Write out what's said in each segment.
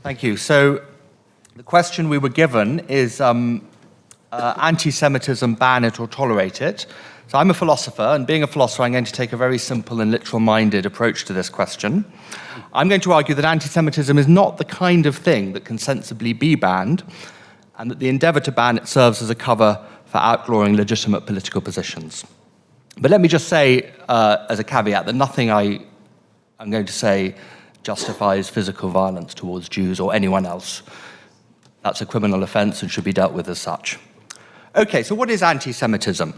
Thank you. So the question we were given is anti-Semitism, ban it or tolerate it? So I'm a philosopher, and being a philosopher, I'm going to take a very simple and literal-minded approach to this question. I'm going to argue that anti-Semitism is not the kind of thing that can sensibly be banned, and that the endeavor to ban it serves as a cover for outlawing legitimate political positions. But let me just say, as a caveat, that nothing I'm going to say justifies physical violence towards Jews or anyone else. That's a criminal offense and should be dealt with as such. Okay, so what is anti-Semitism?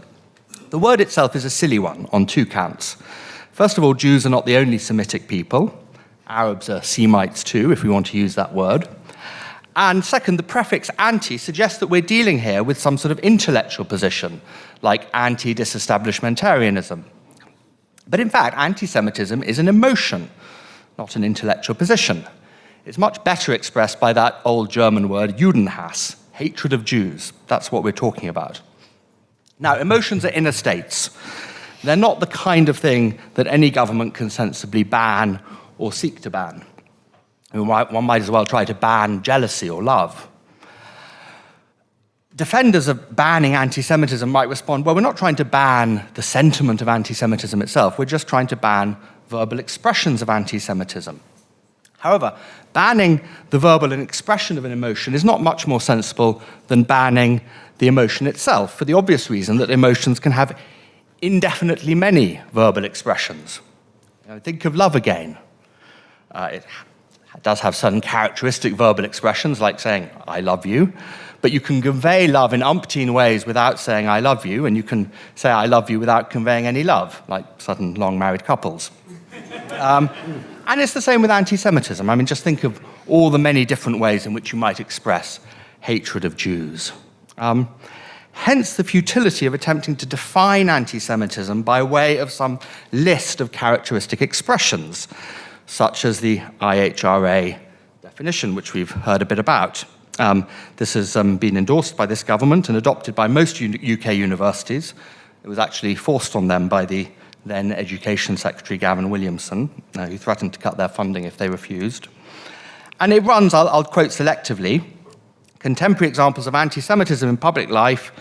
The word itself is a silly one on two counts. First of all, Jews are not the only Semitic people. Arabs are Semites too, if we want to use that word. And second, the prefix anti suggests that we're dealing here with some sort of intellectual position, like anti-disestablishmentarianism. But in fact, anti-Semitism is an emotion, not an intellectual position. It's much better expressed by that old German word Judenhass, hatred of Jews. That's what we're talking about. Now, emotions are inner states. They're not the kind of thing that any government can sensibly ban or seek to ban. One might as well try to ban jealousy or love. Defenders of banning anti-Semitism might respond, well, we're not trying to ban the sentiment of anti-Semitism itself, we're just trying to ban verbal expressions of anti-Semitism. However, banning the verbal expression of an emotion is not much more sensible than banning the emotion itself, for the obvious reason that emotions can have indefinitely many verbal expressions. Think of love again. It does have certain characteristic verbal expressions, like saying, I love you, but you can convey love in umpteen ways without saying, I love you, and you can say, I love you without conveying any love, like certain long-married couples. And it's the same with anti-Semitism. I mean, just think of all the many different ways in which you might express hatred of Jews. Hence the futility of attempting to define anti-Semitism by way of some list of characteristic expressions, such as the IHRA definition, which we've heard a bit about. This has been endorsed by this government and adopted by most UK universities. It was actually forced on them by the then Education Secretary Gavin Williamson, who threatened to cut their funding if they refused. And it runs, I'll quote selectively, contemporary examples of anti-Semitism in public life,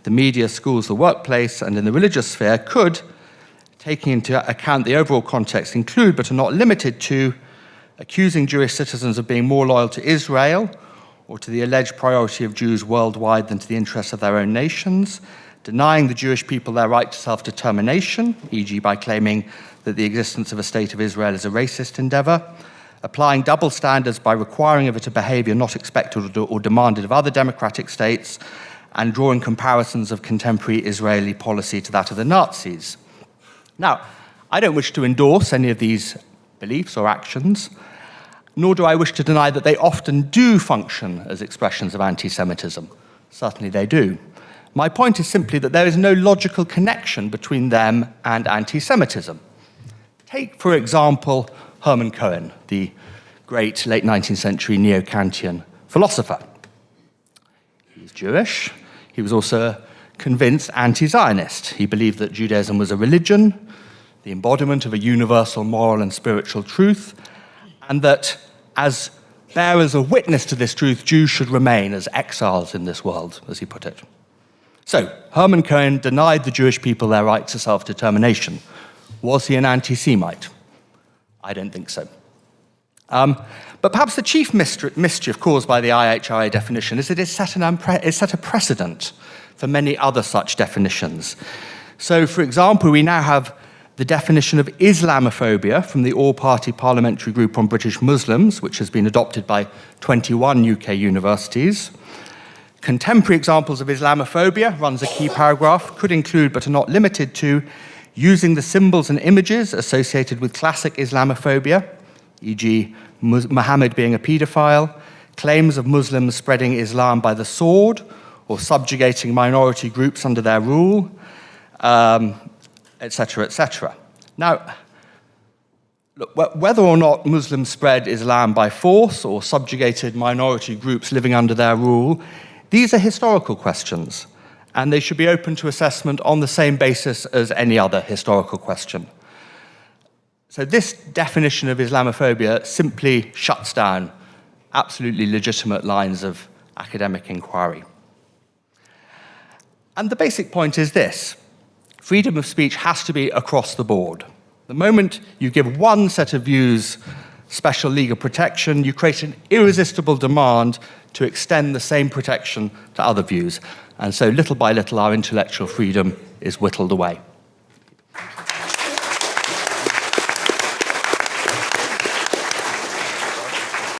the media, schools, the workplace, and in the religious sphere could, taking into account the overall context, include but are not limited to accusing Jewish citizens of being more loyal to Israel or to the alleged priority of Jews worldwide than to the interests of their own nations, denying the Jewish people their right to self-determination, e.g. by claiming that the existence of a state of Israel is a racist endeavor, applying double standards by requiring of it a behavior not expected or demanded of other democratic states, and drawing comparisons of contemporary Israeli policy to that of the Nazis. Now, I don't wish to endorse any of these beliefs or actions, nor do I wish to deny that they often do function as expressions of anti-Semitism. Certainly they do. My point is simply that there is no logical connection between them and anti-Semitism. Take, for example, Hermann Cohen, the great late 19th century neo-Kantian philosopher. He was Jewish. He was also a convinced anti-Zionist. He believed that Judaism was a religion, the embodiment of a universal moral and spiritual truth, and that as bearers of witness to this truth, Jews should remain as exiles in this world, as he put it. So, Hermann Cohen denied the Jewish people their right to self-determination. Was he an anti-Semite? I don't think so. But perhaps the chief mischief caused by the IHRA definition is that it set a precedent for many other such definitions. So, for example, we now have the definition of Islamophobia from the All-Party Parliamentary Group on British Muslims, which has been adopted by 21 UK universities. Contemporary examples of Islamophobia, runs a key paragraph, could include but are not limited to using the symbols and images associated with classic Islamophobia, e.g. Muhammad being a paedophile, claims of Muslims spreading Islam by the sword or subjugating minority groups under their rule, etc., etc. Now, look, whether or not Muslims spread Islam by force or subjugated minority groups living under their rule, these are historical questions, and they should be open to assessment on the same basis as any other historical question. So this definition of Islamophobia simply shuts down absolutely legitimate lines of academic inquiry. And the basic point is this: freedom of speech has to be across the board. The moment you give one set of views special legal protection, you create an irresistible demand to extend the same protection to other views. And so little by little, our intellectual freedom is whittled away.